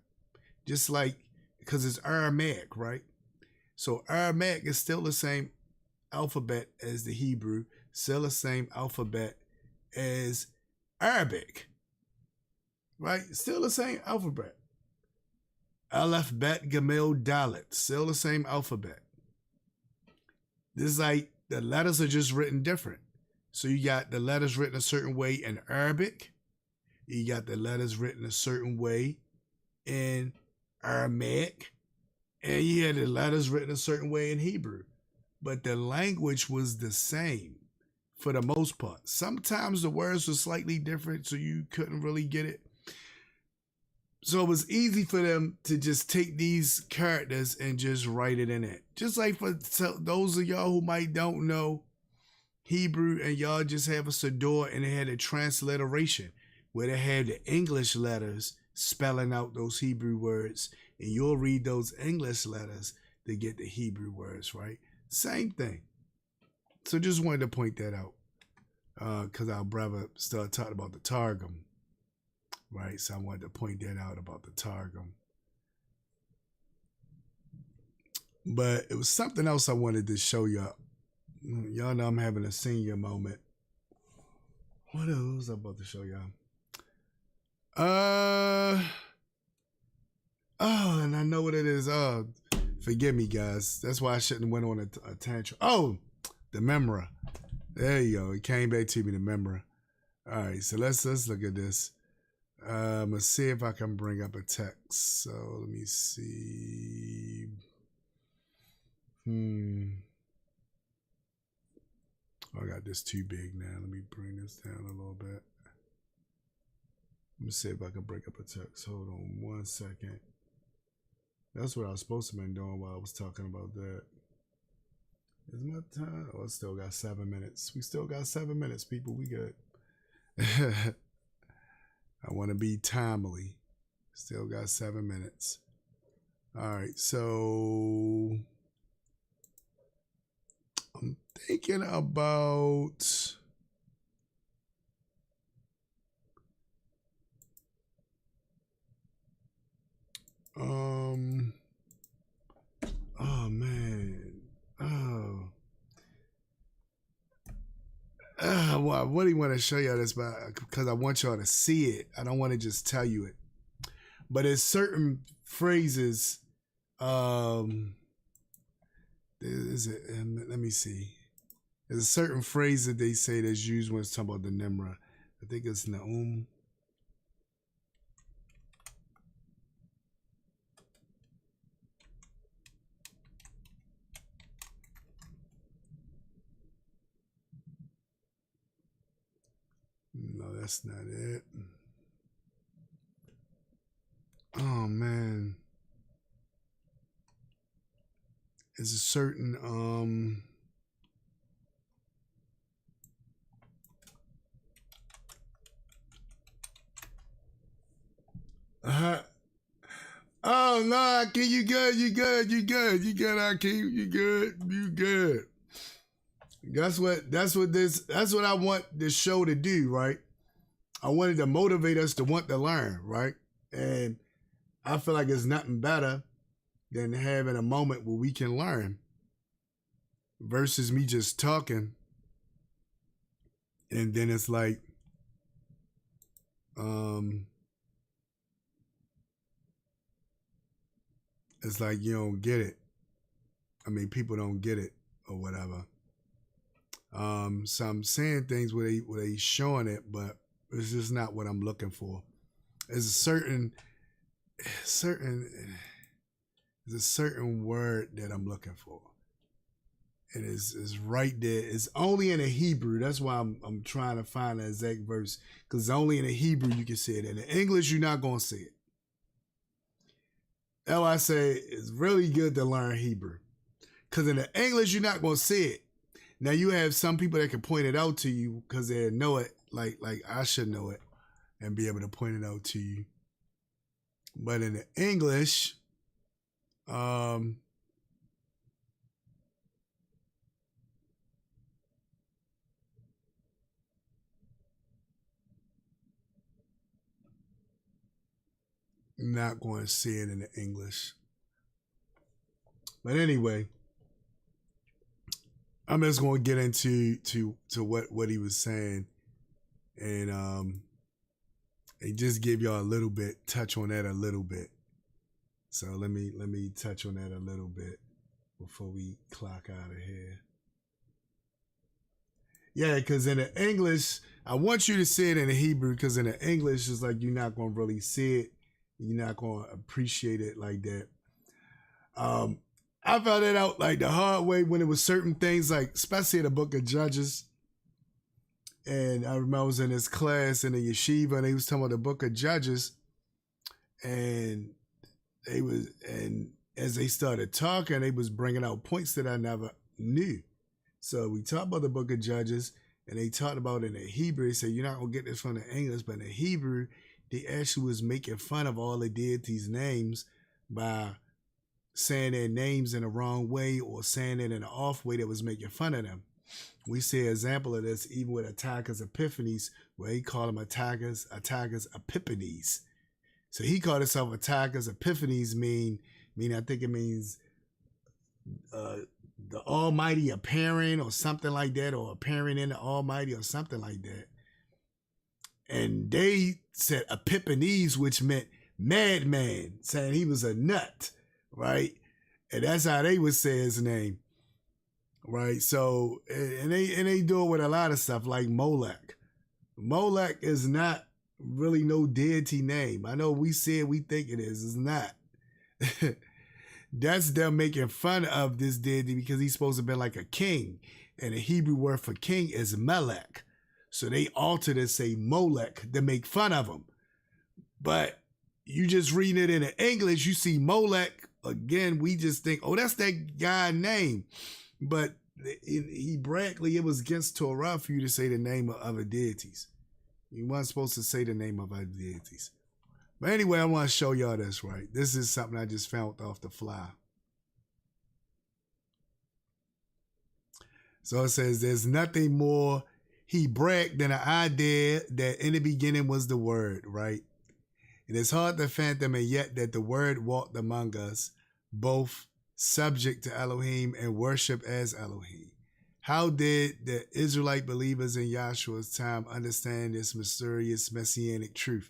just like, because it's Aramaic, right? So Aramaic is still the same alphabet as the Hebrew, still the same alphabet as Arabic, right? Still the same alphabet. Aleph, Bet, Gamil, Dalet, still the same alphabet. This is like the letters are just written different. So you got the letters written a certain way in Arabic. You got the letters written a certain way in Aramaic. And you had the letters written a certain way in Hebrew. But the language was the same for the most part. Sometimes the words were slightly different, so you couldn't really get it. So it was easy for them to just take these characters and just write it in it. Just like for those of y'all who might don't know Hebrew and y'all just have a Siddur and they had a transliteration where they had the English letters spelling out those Hebrew words, and you'll read those English letters to get the Hebrew words, right? Same thing. So just wanted to point that out because our brother started talking about the Targum, right? So I wanted to point that out about the Targum. But it was something else I wanted to show y'all. Y'all know I'm having a senior moment. What else was I about to show y'all? And I know what it is. Forgive me, guys. That's why I shouldn't have went on a tantrum. Oh, the Memra. There you go. It came back to me, the Memra. All right, so let's look at this. Let's see if I can bring up a text. So let me see. I got this too big now. Let me bring this down a little bit. Let me see if I can break up a text. Hold on 1 second. That's what I was supposed to have been doing while I was talking about that. Is my time? Oh, I still got 7 minutes. We still got 7 minutes, people. We good. I want to be timely. Still got 7 minutes. All right, so I'm thinking about oh man. Well, I really want to show y'all this because I want y'all to see it. I don't want to just tell you it. But there's certain phrases. Let me see. There's a certain phrase that they say that's used when it's talking about the Nimrah. I think it's Naum. No, that's not it. Oh man. There's a certain oh no, Aki, you good, Aki, you good. That's what I want this show to do, right? I wanted to motivate us to want to learn, right? And I feel like it's nothing better than having a moment where we can learn versus me just talking. And then it's like, it's like you don't get it. I mean, people don't get it or whatever. So I'm saying things where they showing it, but it's just not what I'm looking for. There's a certain word that I'm looking for. It is right there. It's only in the Hebrew. That's why I'm trying to find the exact verse, because only in the Hebrew you can see it. In the English, you're not gonna see it. That's why I say it's really good to learn Hebrew, because in the English you're not gonna see it. Now you have some people that can point it out to you because they know it, like I should know it and be able to point it out to you. But in the English, not going to see it in the English. But anyway, I'm just going to get into what he was saying, and just give y'all a little bit, touch on that a little bit. So let me touch on that a little bit before we clock out of here. Yeah, because in the English, I want you to see it in the Hebrew, because in the English, it's like you're not going to really see it. You're not going to appreciate it like that. I found it out like the hard way when it was certain things, like especially in the book of Judges. And I remember I was in this class in the yeshiva, and they was talking about the book of Judges. And as they started talking, they was bringing out points that I never knew. So we talked about the book of Judges, and they talked about in the Hebrew. They said, you're not going to get this from the English, but in the Hebrew, they actually was making fun of all the deities' names by saying their names in the wrong way or saying it in an off way that was making fun of them. We see an example of this even with Antiochus Epiphanes, where he called him Antiochus Epiphanes. So he called himself Antiochus Epiphanes, mean I think it means the Almighty appearing or something like that, or appearing in the Almighty or something like that. And they said Epiphanes, which meant madman, saying he was a nut, right? And that's how they would say his name, right? So, and they do it with a lot of stuff like Molech. Molech is not really no deity name. I know we say it, we think it is. It's not. that's them making fun of this deity because he's supposed to be like a king. And the Hebrew word for king is Melech. So they altered it, say Molech, to make fun of him. But you just reading it in English, you see Molech. Again, we just think, oh, that's that guy's name. But Hebraically, it was against Torah for you to say the name of other deities. You weren't supposed to say the name of other deities. But anyway, I want to show y'all this, right? This is something I just found off the fly. So it says, there's nothing more Hebraic than an idea that in the beginning was the word, right? It is hard to fathom, and yet that the word walked among us, both subject to Elohim and worship as Elohim. How did the Israelite believers in Yahshua's time understand this mysterious Messianic truth?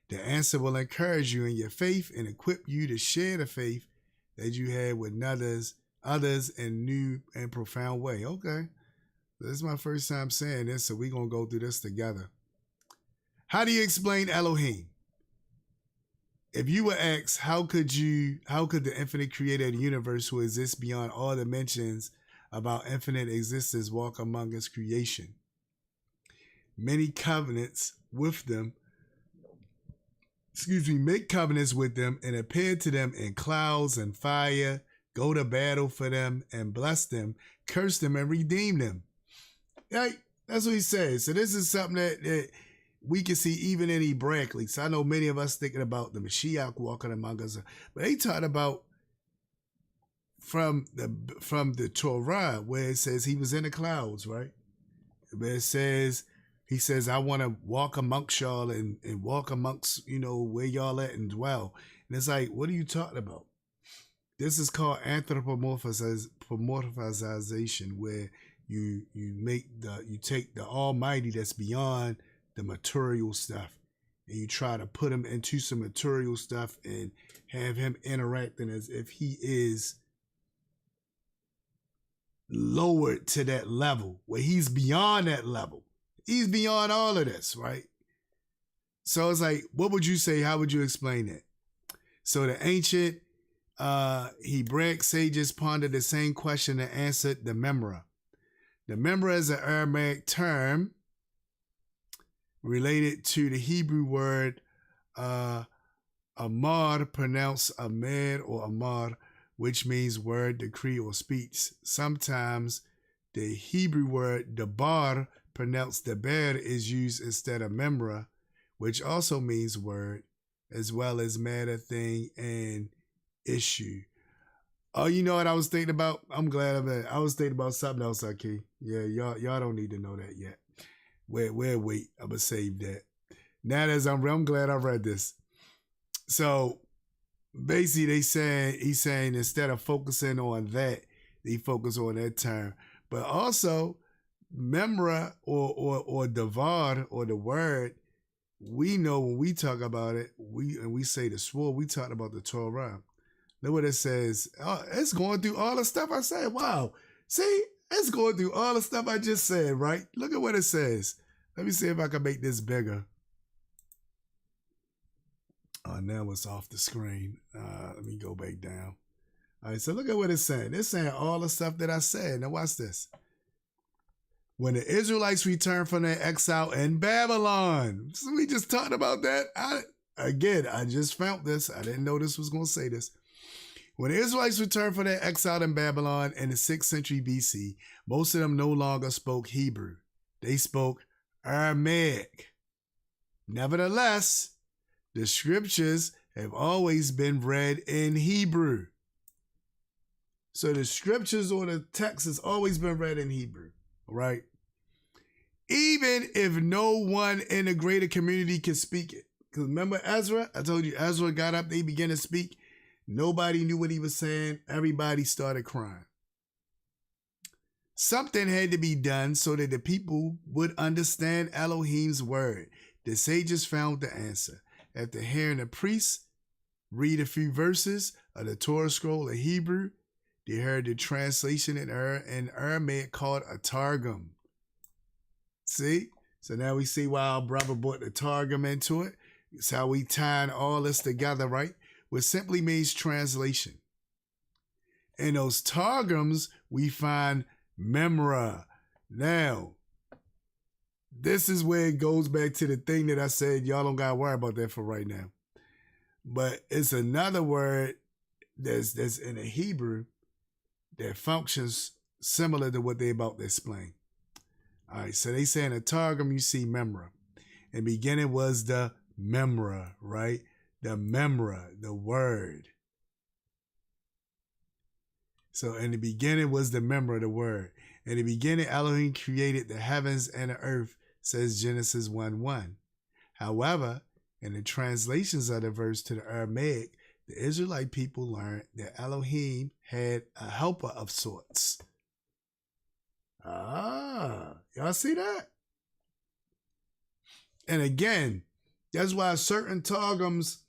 The answer will encourage you in your faith and equip you to share the faith that you had with others in new and profound way. Okay, this is my first time saying this, so we're going to go through this together. How do you explain Elohim? If you were asked, how could the infinite creator of the universe who exists beyond all dimensions about infinite existence walk among his creation? Make covenants with them and appear to them in clouds and fire, go to battle for them and bless them, curse them and redeem them. Right? That's what he says. So this is something that we can see even in Hebraically. So I know many of us thinking about the Mashiach walking among us, but they talk about from the Torah where it says he was in the clouds, right? Where it says, he says, I want to walk amongst y'all and walk amongst, where y'all at and dwell. And it's like, what are you talking about? This is called anthropomorphization, where you take the Almighty that's beyond the material stuff and you try to put him into some material stuff and have him interacting as if he is lowered to that level where he's beyond that level. He's beyond all of this, right? So it's like, what would you say? How would you explain it? So the ancient Hebraic sages pondered the same question and answered the Memra. The Memra is an Aramaic term related to the Hebrew word amar, pronounced amir or amar, which means word, decree, or speech. Sometimes the Hebrew word dabar, pronounced daber, is used instead of memra, which also means word, as well as matter, thing, and issue. Oh, you know what I was thinking about? I'm glad of it. I was thinking about something else, okay? Yeah, y'all don't need to know that yet. Wait, I'm gonna save that. Now that I'm glad I read this. So basically he's saying instead of focusing on that, they focus on that term. But also memra or davar or the word, we know when we talk about it, we say the sword, we talk about the Torah. Look what it says. Oh, it's going through all the stuff I said. Wow. See, it's going through all the stuff I just said, right? Look at what it says. Let me see if I can make this bigger. Oh, now it's off the screen. Let me go back down. All right, so look at what it's saying. It's saying all the stuff that I said. Now watch this. When the Israelites returned from their exile in Babylon. So we just talked about that. I just found this. I didn't know this was going to say this. When the Israelites returned from their exile in Babylon in the 6th century BC, most of them no longer spoke Hebrew. They spoke Aramaic. Nevertheless, the scriptures have always been read in Hebrew. So the scriptures or the text has always been read in Hebrew, right? Even if no one in the greater community can speak it. Because remember Ezra? I told you Ezra got up, they began to speak. Nobody knew what he was saying. Everybody started crying. Something had to be done so that the people would understand Elohim's word. The sages found the answer. After hearing the priests read a few verses of the Torah scroll of Hebrew, they heard the translation in Aramaic called a Targum. See? So now we see why our brother brought the Targum into it. It's how we tying all this together, right? Which simply means translation. in those Targums, we find memra. Now, this is where it goes back to the thing that I said, y'all don't gotta worry about that for right now. But it's another word that's in the Hebrew that functions similar to what they about to explain. All right, so they say in the Targum, you see memra. In the beginning was the memra, right? The memra, the word. So in the beginning was the memra, the word. In the beginning, Elohim created the heavens and the earth, says Genesis 1:1. However, in the translations of the verse to the Aramaic, the Israelite people learned that Elohim had a helper of sorts. Y'all see that? And again, that's why certain Targums,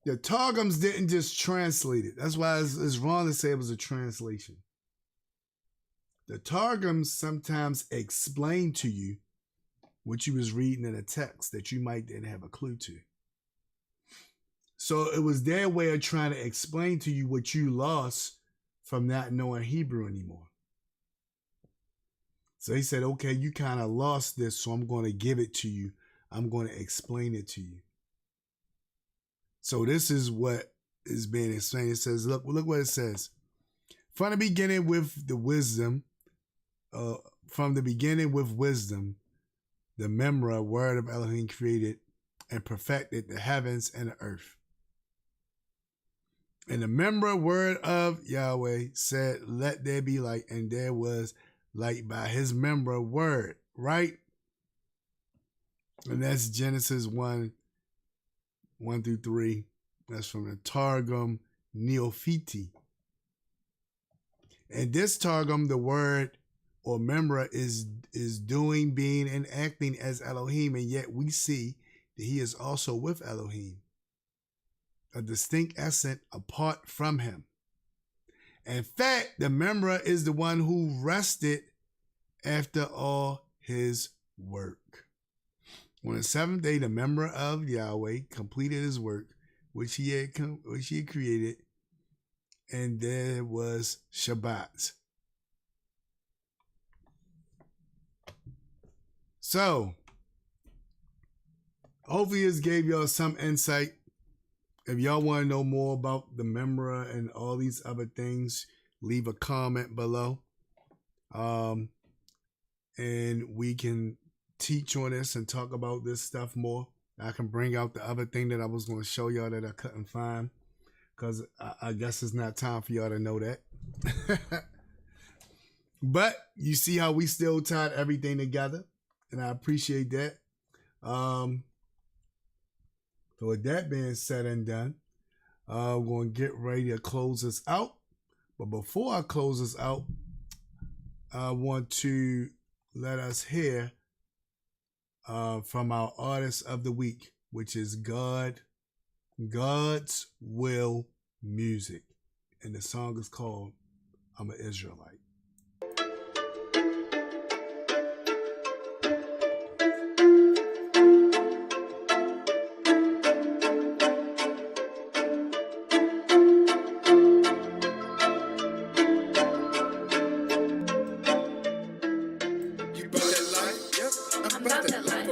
the Targums didn't just translate it. That's why it's wrong to say it was a translation. The Targums sometimes explain to you what you was reading in a text that you might didn't have a clue to. So it was their way of trying to explain to you what you lost from not knowing Hebrew anymore. So he said, okay, you kind of lost this, so I'm going to give it to you. I'm going to explain it to you. So this is what is being explained. It says, look what it says. From the beginning with wisdom, the memra, word of Elohim, created and perfected the heavens and the earth. And the memra, word of Yahweh, said, let there be light, and there was light by his memra word, right? And that's Genesis 1:1-3. That's from the Targum Neophiti. And this Targum, the word or memra is doing, being, and acting as Elohim, and yet we see that he is also with Elohim, a distinct essence apart from him. In fact, the memra is the one who rested after all his work. On the seventh day, the memra of Yahweh completed his work, which he had created, and there was Shabbat. So, hopefully this gave y'all some insight. If y'all want to know more about the memra and all these other things, leave a comment below. And we can teach on this and talk about this stuff more. I can bring out the other thing that I was going to show y'all that I couldn't find, because I guess it's not time for y'all to know that. But you see how we still tied everything together, and I appreciate that. So with that being said and done, we're going to get ready to close this out. But before I close this out, I want to let us hear from our artist of the week, which is God's Will Music. And the song is called I'm an Israelite. I'm about that life.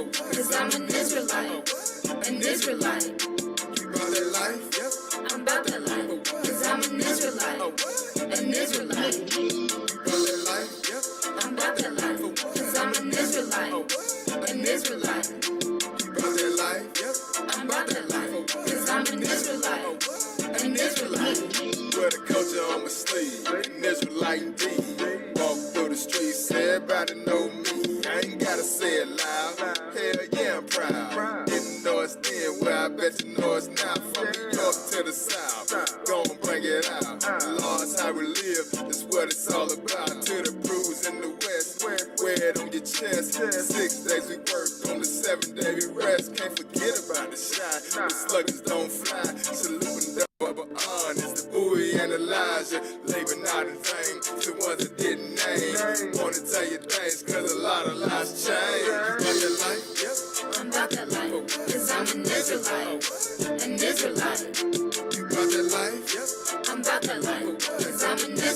I'm about that life. 'Cause I'm an Israelite.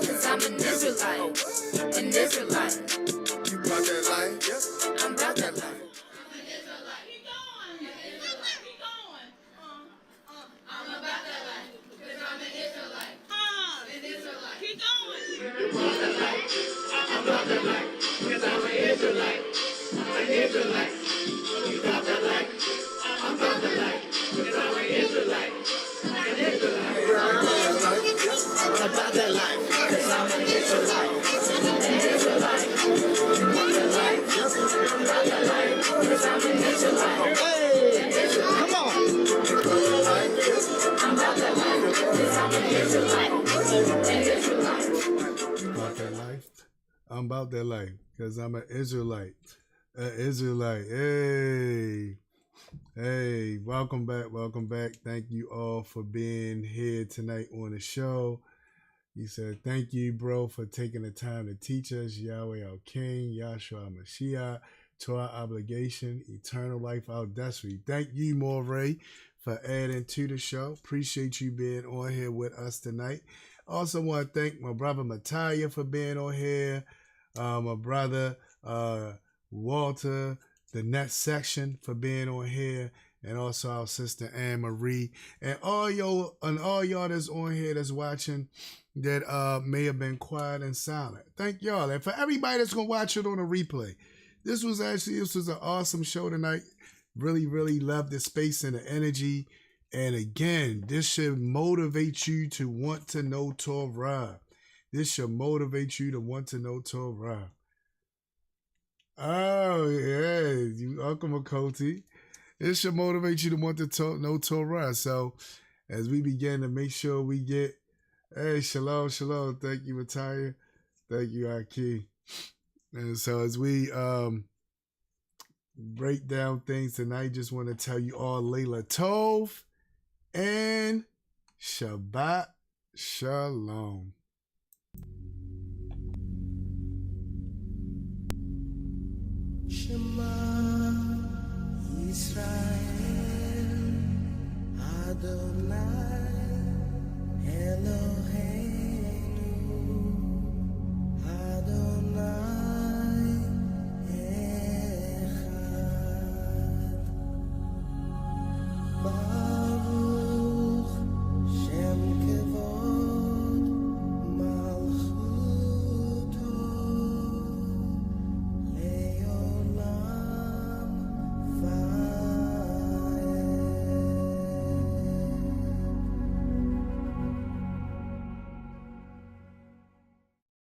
cause I'm an Israelite. An Israelite. You about that life? Yes. I'm about that life. About that life, cause I'm an Israelite. An Israelite. About that life, cause I'm an Israelite. Hey, come on. I'm about that life, cause I'm an Israelite. An Israelite. About that life. I'm about that life because I'm an Israelite. An Israelite. Hey. Hey, welcome back. Welcome back. Thank you all for being here tonight on the show. He said, thank you, bro, for taking the time to teach us Yahweh our King, Yahshua Mashiach, Torah obligation, eternal life, our destiny. Thank you, Moray, for adding to the show. Appreciate you being on here with us tonight. Also want to thank my brother Mattia for being on here. My brother Walter, the next section, for being on here. And also our sister Anne Marie. And all y'all that's on here that's watching that may have been quiet and silent. Thank y'all. And for everybody that's gonna watch it on a replay. This was an awesome show tonight. Really, really loved the space and the energy. And again, this should motivate you to want to know Torah. This should motivate you to want to know Torah. Oh, yeah. You Uncle Makoti. It should motivate you to want to know Torah. So as we begin to make sure we get, hey, shalom, shalom. Thank you, Mattia. Thank you, Aki. And so as we break down things tonight, just want to tell you all Layla Tov and Shabbat Shalom. Shema Yisrael Adonai Elohim